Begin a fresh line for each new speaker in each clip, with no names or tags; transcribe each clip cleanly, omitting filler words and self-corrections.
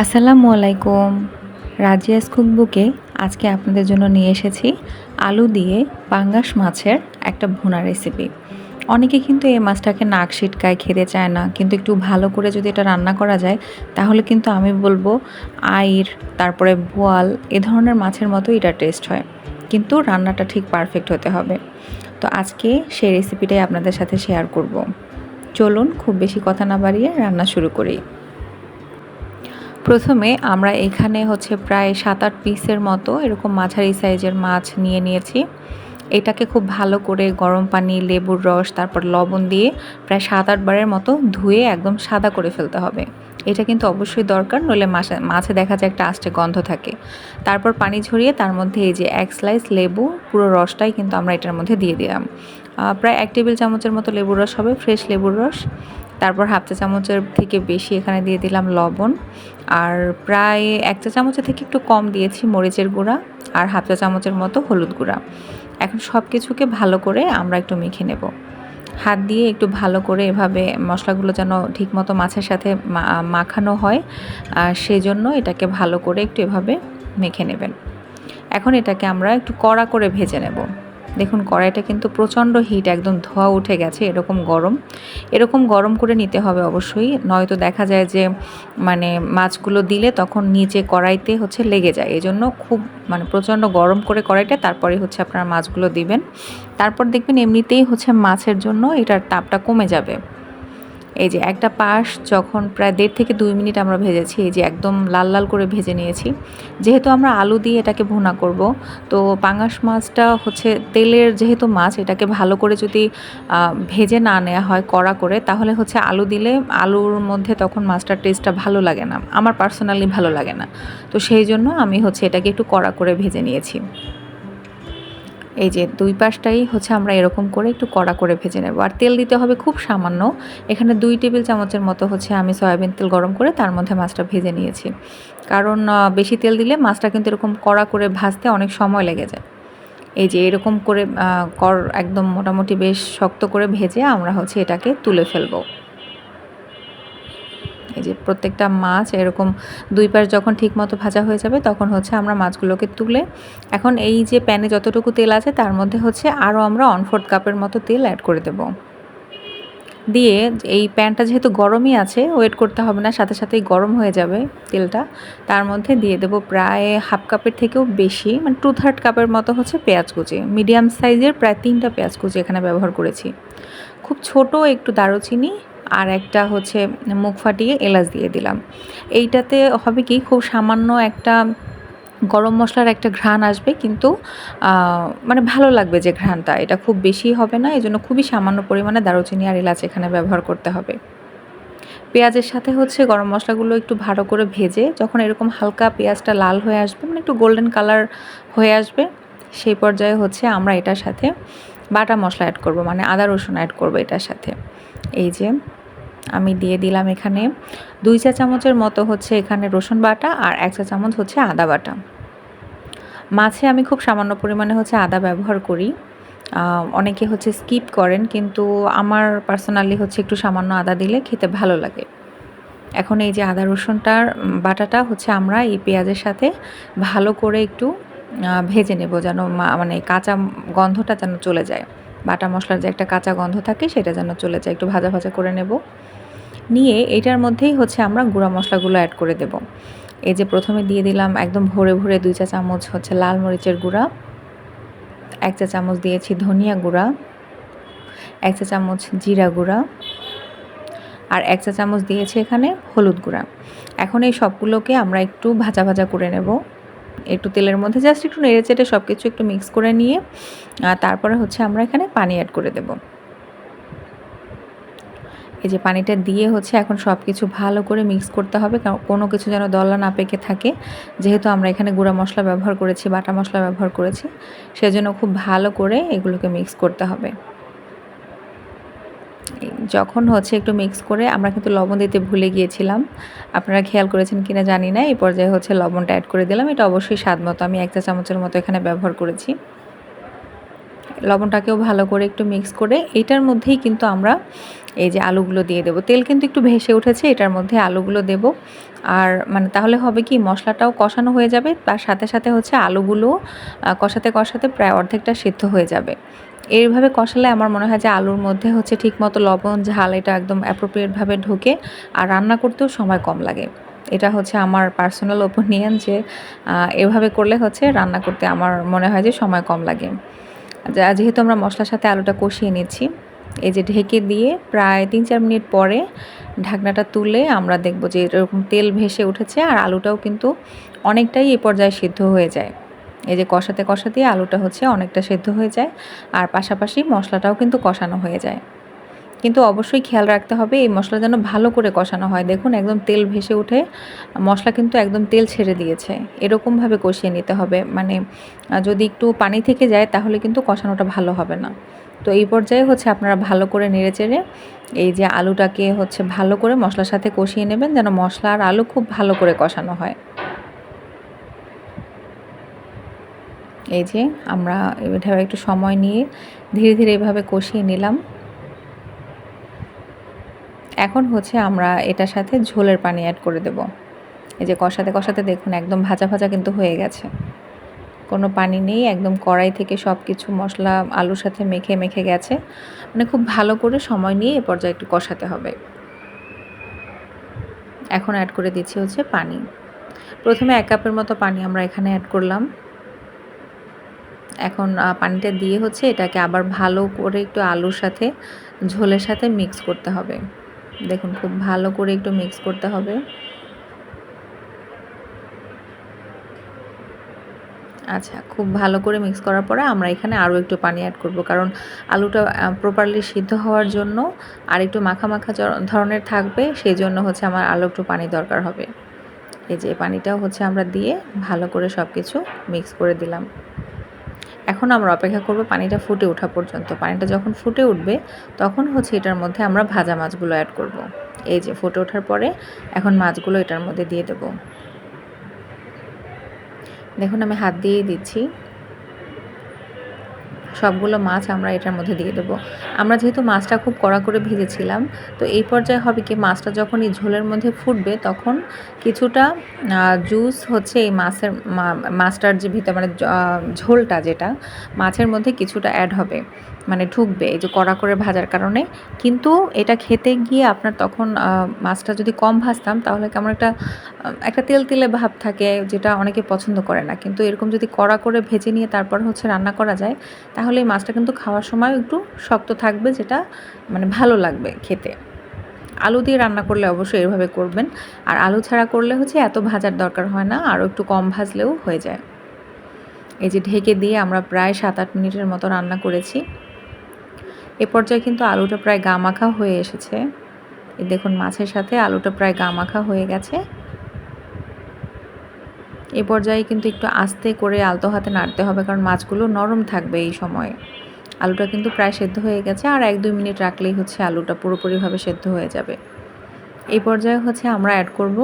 আসসালামু আলাইকুম। রাজিয়াস কুকবুকে আজকে আপনাদের জন্য নিয়ে এসেছি আলু দিয়ে পাঙ্গাস মাছের একটা ভুনা রেসিপি। অনেকে কিন্তু এই মাছটাকে নাক সিটকায় খেতে চায় না, কিন্তু একটু ভালো করে যদি এটা রান্না করা যায় তাহলে কিন্তু আমি বলবো আইড়, তারপরে বোয়াল এ ধরনের মাছের মতো এটা টেস্ট হয়, কিন্তু রান্নাটা ঠিক পারফেক্ট হতে হবে। তো আজকে সেই রেসিপিটাই আপনাদের সাথে শেয়ার করব। চলুন খুব বেশি কথা না বাড়িয়ে রান্না শুরু করি। প্রথমে আমরা এখানে প্রায় ৭-৮ পিসের মতো এরকম মাঝারি সাইজের মাছ নিয়েছি। এটাকে খুব ভালো করে গরম পানি, লেবুর রস, তারপর লবণ দিয়ে প্রায় ৭-৮ বারের মতো ধুয়ে একদম সাদা করে ফেলতে হবে। এটা কিন্তু অবশ্যই দরকার, নইলে মাছে দেখা যায় একটা আষ্টে গন্ধ থাকে। তারপর পানি ঝরিয়ে তার মধ্যে এই যে ১ স্লাইস লেবু, পুরো রসটাই কিন্তু আমরা এটার মধ্যে দিয়ে দিলাম। প্রায় ১ টেবিল চামচের মতো লেবুর রস হবে, ফ্রেশ লেবুর রস। তারপর হাফ চা চামচের থেকে বেশি এখানে দিয়ে দিলাম লবণ, আর প্রায় ১ চা চামচের থেকে একটু কম দিয়েছি মরিচের গুঁড়া, আর হাফ চা চামচের মতো হলুদ গুঁড়া। এখন সব কিছুকে ভালো করে আমরা একটু মেখে নেব। হাত দিয়ে একটু ভালো করে এভাবে মশলাগুলো যেন ঠিকমতো মাছের সাথে মাখানো হয়, সেজন্য এটাকে ভালো করে একটু এভাবে মেখে নেবেন। এখন এটাকে আমরা একটু কড়া করে ভেজে নেব। দেখুন কড়াইটা কিন্তু প্রচণ্ড হিট, একদম ধোঁয়া উঠে গেছে, এরকম গরম করে নিতে হবে অবশ্যই, নয়তো দেখা যায় যে মাছগুলো দিলে তখন নিচে কড়াইতে লেগে যায়। এজন্য খুব প্রচণ্ড গরম করে কড়াইটা, তারপরে আপনারা মাছগুলো দিবেন। তারপর দেখবেন এমনিতেই মাছের জন্য এটার তাপটা কমে যাবে। এই যে একটা পাশ যখন প্রায় ১.৫ থেকে ২ মিনিট আমরা ভেজেছি, এই যে একদম লাল লাল করে ভেজে নিয়েছি। যেহেতু আমরা আলু দিয়ে এটাকে ভুনা করব, তো পাঙ্গাস মাছটা তেলের যেহেতু মাছ, এটাকে ভালো করে যদি ভেজে না নেওয়া হয় কড়া করে, তাহলে আলু দিলে আলুর মধ্যে তখন মাছটার টেস্টটা ভালো লাগে না, আমার পার্সোনালি ভালো লাগে না। তো সেই জন্য আমি এটাকে একটু কড়া করে ভেজে নিয়েছি। এই যে দুই পাশটাই আমরা এরকম করে একটু কড়া করে ভেজে নেব। আর তেল দিতে হবে খুব সামান্য, এখানে ২ টেবিল চামচের মতো আমি সয়াবিন তেল গরম করে তার মধ্যে মাছটা ভেজে নিয়েছি। কারণ বেশি তেল দিলে মাছটা কিন্তু এরকম কড়া করে ভাজতে অনেক সময় লেগে যায়। এই যে এরকম করে একদম মোটামুটি বেশ শক্ত করে ভেজে আমরা এটাকে তুলে ফেলবো। এই যে প্রত্যেকটা মাছ এরকম ২ পাশ যখন ঠিকমতো ভাজা হয়ে যাবে, তখন আমরা মাছগুলোকে তুলে, এখন এই যে প্যানে যতটুকু তেল আছে তার মধ্যে আরও আমরা 1/4 কাপের মতো তেল অ্যাড করে দেব। দিয়ে এই প্যানটা যেহেতু গরমই আছে, ওয়েট করতে হবে না, সাথে সাথেই গরম হয়ে যাবে তেলটা। তার মধ্যে দিয়ে দেব প্রায় হাফ কাপের থেকেও বেশি, 2/3 কাপের মতো পেঁয়াজ কুচি, মিডিয়াম সাইজের প্রায় 3টা পেঁয়াজ কুচি এখানে ব্যবহার করেছি। খুব ছোট একটু দারুচিনি, আর একটা মুখ ফাটিয়ে এলাচ দিয়ে দিলাম। এইটাতে হবে কি, খুব সামান্য একটা গরম মশলার একটা ঘ্রাণ আসবে, কিন্তু ভালো লাগবে যে ঘ্রাণটা, এটা খুব বেশি হবে না, এজন্য খুবই সামান্য পরিমাণে দারুচিনি আর এলাচ এখানে ব্যবহার করতে হবে। পেঁয়াজের সাথে গরম মশলাগুলো একটু ভালো করে ভেজে যখন এরকম হালকা পেঁয়াজটা লাল হয়ে আসবে, একটু গোল্ডেন কালার হয়ে আসবে, সেই পর্যায়ে আমরা এটার সাথে বাটা মশলা অ্যাড করব, আদা রসুন অ্যাড করব এটার সাথে। এই যে আমি দিয়ে দিলাম এখানে ২ চা চামচের মতো এখানে রসুন বাটা, আর ১ চা চামচ আদা বাটা। মাছে আমি খুব সামান্য পরিমাণে আদা ব্যবহার করি, অনেকে স্কিপ করেন, কিন্তু আমার পার্সোনালি একটু সামান্য আদা দিলে খেতে ভালো লাগে। এখন এই যে আদা রসুনটার বাটাটা আমরা এই পেঁয়াজের সাথে ভালো করে একটু ভেজে নেব, যেন কাঁচা গন্ধটা যেন চলে যায়, বাটা মশলার যে একটা কাঁচা গন্ধ থাকে সেটা যেন চলে যায়, একটু ভাজা ভাজা করে নেব। নিয়ে এটার মধ্যেই আমরা গুঁড়া মশলাগুলো অ্যাড করে দেব। এই যে প্রথমে দিয়ে দিলাম একদম ভরে ভরে ২ চা চামচ লাল মরিচের গুঁড়া, ১ চা চামচ দিয়েছি ধনিয়া গুঁড়া, ১ চা চামচ জিরা গুঁড়া, আর ১ চা চামচ দিয়েছি এখানে হলুদ গুঁড়া। এখন এই সবগুলোকে আমরা একটু ভাজা ভাজা করে নেব, একটু তেলের মধ্যে জাস্ট একটু নেড়ে চেড়ে সব কিছু একটু মিক্স করে নিয়ে তারপরে আমরা এখানে পানি অ্যাড করে দেব। এই যে পানিটা দিয়ে এখন সব কিছু ভালো করে মিক্স করতে হবে, কারণ কোনো কিছু যেন দলা না পেকে থাকে, যেহেতু আমরা এখানে গুঁড়া মশলা ব্যবহার করেছি, বাটা মশলা ব্যবহার করেছি, সেজন্য খুব ভালো করে এগুলোকে মিক্স করতে হবে। যখন একটু মিক্স করে, আমরা কিন্তু লবণ দিতে ভুলে গিয়েছিলাম, আপনারা খেয়াল করেছেন কিনা জানি না, এই পর্যায়ে লবণটা অ্যাড করে দিলাম। এটা অবশ্যই স্বাদ মতো, আমি ১ চা চামচের মতো এখানে ব্যবহার করেছি। লবণটাকেও ভালো করে একটু মিক্স করে এটার মধ্যেই কিন্তু আমরা এই যে আলুগুলো দিয়ে দেবো। তেল কিন্তু একটু ভেসে উঠেছে, এটার মধ্যে আলুগুলো দেব। আর মানে তাহলে হবে কি, মশলাটাও কষানো হয়ে যাবে, তার সাথে সাথে হচ্ছে আলুগুলো কষাতে কষাতে প্রায় অর্ধেকটা সিদ্ধ হয়ে যাবে। এইভাবে কষালে আমার মনে হয় যে আলুর মধ্যে হচ্ছে ঠিকমতো লবণ ঝাল এটা একদম অ্যাপ্রোপ্রিয়েটভাবে ঢোকে, আর রান্না করতেও সময় কম লাগে। এটা হচ্ছে আমার পার্সোনাল ওপিনিয়ন যে এভাবে করলে হচ্ছে রান্না করতে আমার মনে হয় যে সময় কম লাগে। যেহেতু আমরা মশলার সাথে আলুটা কষিয়ে নিচ্ছি, এই যে ঢেকে দিয়ে প্রায় 3-4 মিনিট পরে ঢাকনাটা তুলে আমরা দেখব যে এরকম তেল ভেসে উঠেছে, আর আলুটাও কিন্তু অনেকটাই এই পর্যায়ে সিদ্ধ হয়ে যায়। এই যে কষাতে কষাতেই আলুটা হচ্ছে অনেকটা সিদ্ধ হয়ে যায়, আর পাশাপাশি মশলাটাও কিন্তু কষানো হয়ে যায়। কিন্তু অবশ্যই খেয়াল রাখতে হবে এই মশলা যেন ভালো করে কষানো হয়। দেখুন একদম তেল ভেসে উঠে মশলা কিন্তু একদম তেল ছেড়ে দিয়েছে, এরকমভাবে কষিয়ে নিতে হবে। মানে যদি একটু পানি থেকে যায় তাহলে কিন্তু কষানোটা ভালো হবে না। তো এই পর্যায়ে হচ্ছে আপনারা ভালো করে নেড়েচেড়ে এই যে আলুটাকে হচ্ছে ভালো করে মশলার সাথে কষিয়ে নেবেন, যেন মশলা আর আলু খুব ভালো করে কষানো হয়। এই যে আমরা এভাবে একটু সময় নিয়ে ধীরে ধীরে এভাবে কষিয়ে নিলাম। এখন হচ্ছে আমরা এটার সাথে ঝোলের পানি অ্যাড করে দেব। এই যে কষাতে কষাতে দেখুন একদম ভাজা ভাজা কিন্তু হয়ে গেছে, কোনো পানি নেই, একদম কড়াই থেকে সব কিছু মশলা আলুর সাথে মেখে মেখে গেছে। মানে খুব ভালো করে সময় নিয়ে এ পর্যায়ে একটু কষাতে হবে। এখন অ্যাড করে দিচ্ছি হচ্ছে পানি। প্রথমে 1 কাপের মতো পানি আমরা এখানে অ্যাড করলাম। এখন পানিটা দিয়ে হচ্ছে এটাকে আবার ভালো করে একটু আলুর সাথে ঝোলের সাথে মিক্স করতে হবে। দেখুন খুব ভালো করে একটু মিক্স করতে হবে। আচ্ছা, খুব ভালো করে মিক্স করার পরে আমরা এখানে আরও একটু পানি অ্যাড করব, কারণ আলুটা প্রপারলি সিদ্ধ হওয়ার জন্য আর একটু মাখা মাখা ধরনের থাকবে, সেই জন্য হচ্ছে আমার আরও একটু পানি দরকার হবে। এই যে পানিটাও হচ্ছে আমরা দিয়ে ভালো করে সব কিছু মিক্স করে দিলাম। এখন আমরা অপেক্ষা করব পানিটা ফুটে ওঠা পর্যন্ত। পানিটা যখন ফুটে উঠবে তখন হচ্ছে এটার মধ্যে আমরা ভাজা মাছগুলো অ্যাড করব। এই যে ফুটে ওঠার পরে এখন মাছগুলো এটার মধ্যে দিয়ে দেব। দেখুন আমি হাত দিয়েই দিচ্ছি। সবগুলো মাছ আমরা এটার মধ্যে দিয়ে দেবো। আমরা যেহেতু মাছটা খুব কড়া করে ভেজেছিলাম, তো এই পর্যায়ে হবে কি, মাছটা যখন এই ঝোলের মধ্যে ফুটবে তখন কিছুটা জুস হচ্ছে এই মাছটার যে ভিতরে মানে ঝোলটা যেটা মাছের মধ্যে কিছুটা অ্যাড হবে, মানে ঢুকবে এই যে কড়া করে ভাজার কারণে। কিন্তু এটা খেতে গিয়ে আপনার তখন মাছটা যদি কম ভাজতাম তাহলে কেমন একটা তেলতেলে ভাব থাকে, যেটা অনেকে পছন্দ করে না। কিন্তু এরকম যদি কড়া করে ভেজে নিয়ে তারপর হচ্ছে রান্না করা যায়, তাহলে এই মাছটা কিন্তু খাওয়ার সময় একটু শক্ত থাকবে, যেটা মানে ভালো লাগবে খেতে। আলু দিয়ে রান্না করলে অবশ্যই এভাবে করবেন, আর আলু ছাড়া করলে হচ্ছে এত ভাজার দরকার হয় না, আরও একটু কম ভাজলেও হয়ে যায়। এই যে ঢেকে দিয়ে আমরা প্রায় 7-8 মিনিটের মতো রান্না করেছি। এ পর্যায়ে কিন্তু আলুটা প্রায় গা মাখা হয়ে এসেছে। দেখুন মাছের সাথে আলুটা প্রায় গা মাখা হয়ে গেছে। এ পর্যায়ে কিন্তু একটু আস্তে করে আলতো হাতে নাড়তে হবে, কারণ মাছগুলো নরম থাকবে এই সময়ে। আলুটা কিন্তু প্রায় সেদ্ধ হয়ে গেছে, আর 1-2 মিনিট রাখলেই হচ্ছে আলুটা পুরোপুরিভাবে সেদ্ধ হয়ে যাবে। এই পর্যায়ে হচ্ছে আমরা অ্যাড করব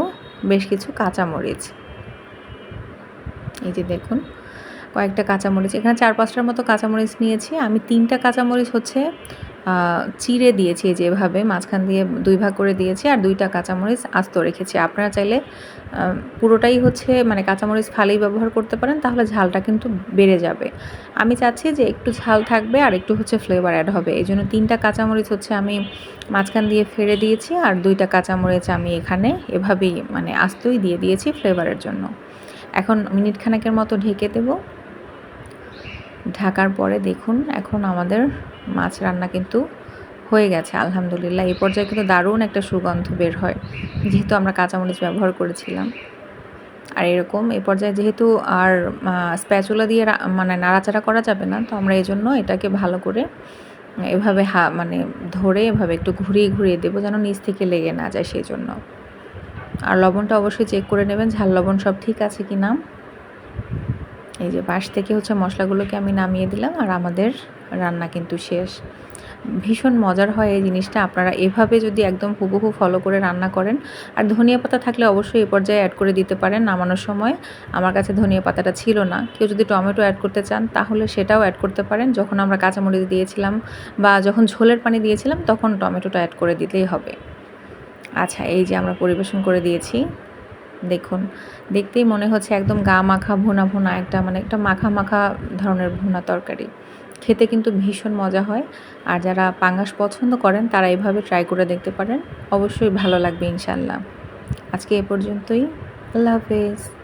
বেশ কিছু কাঁচামরিচ। এই যে দেখুন কয়েকটা কাঁচামরিচ, এখানে 4-5টার মতো কাঁচামরিচ নিয়েছি। আমি 3টা কাঁচামরিচ হচ্ছে চিড়ে দিয়েছি, যেভাবে মাঝখান দিয়ে 2 ভাগ করে দিয়েছি, আর 2টা কাঁচামরিচ আস্ত রেখেছি। আপনারা চাইলে পুরোটাই হচ্ছে মানে কাঁচামরিচ ফালি ব্যবহার করতে পারেন, তাহলে ঝালটা কিন্তু বেড়ে যাবে। আমি চাচ্ছি যে একটু ঝাল থাকবে আর একটু হচ্ছে ফ্লেভার অ্যাড হবে, এই জন্য 3টা কাঁচামরিচ হচ্ছে আমি মাঝখান দিয়ে ফেড়ে দিয়েছি, আর 2টা কাঁচামরিচ আমি এখানে এভাবেই মানে আস্তই দিয়ে দিয়েছি ফ্লেভারের জন্য। এখন মিনিট খানেকের মতো ঢেকে দেব। ঢাকার পরে দেখুন এখন আমাদের মাছ রান্না কিন্তু হয়ে গেছে আলহামদুলিল্লাহ। এই পর্যায়ে কিন্তু দারুণ একটা সুগন্ধ বের হয়, যেহেতু আমরা কাঁচামরিচ ব্যবহার করেছিলাম। আর এরকম এই পর্যায়ে যেহেতু আর স্প্যাচুলা দিয়ে মানে নাড়াচাড়া করা যাবে না, তো আমরা এই জন্য এটাকে ভালো করে এভাবে মানে ধরে এভাবে একটু ঘুরিয়ে ঘুরিয়ে দেবো, যেন নিচ থেকে লেগে না যায় সেই জন্য। আর লবণটা অবশ্যই চেক করে নেবেন, ঝাল লবণ সব ঠিক আছে কি না। এই যে পাশ থেকে হচ্ছে মশলাগুলোকে আমি নামিয়ে দিলাম, আর আমাদের রান্না কিন্তু শেষ। ভীষণ মজার হয় এই জিনিসটা। আপনারা এভাবে যদি একদম হুবহু ফলো করে রান্না করেন, আর ধনিয়া পাতা থাকলে অবশ্যই এ পর্যায়ে অ্যাড করে দিতে পারেন। নামানোর সময় আমার কাছে ধনিয়া পাতাটা ছিল না। কেউ যদি টমেটো অ্যাড করতে চান তাহলে সেটাও অ্যাড করতে পারেন। যখন আমরা কাঁচামরিচ দিয়েছিলাম বা যখন ঝোলের পানি দিয়েছিলাম তখন টমেটোটা অ্যাড করে দিলেই হবে। আচ্ছা, এই যে আমরা পরিবেশন করে দিয়েছি। দেখুন, দেখতেই মনে হচ্ছে একদম গা মাখা ভুনা, ভুনা একটা, মানে একটা মাখা, মাখা ধরনের ভুনা তরকারি। খেতে কিন্তু ভীষণ মজা হয়। আর যারা পাঙ্গাস পছন্দ করেন তারা এভাবে ট্রাই করে দেখতে পারেন। অবশ্যই ভালো লাগবে ইনশাআল্লাহ। আজকে এ পর্যন্তই। আল্লাহ হাফেজ।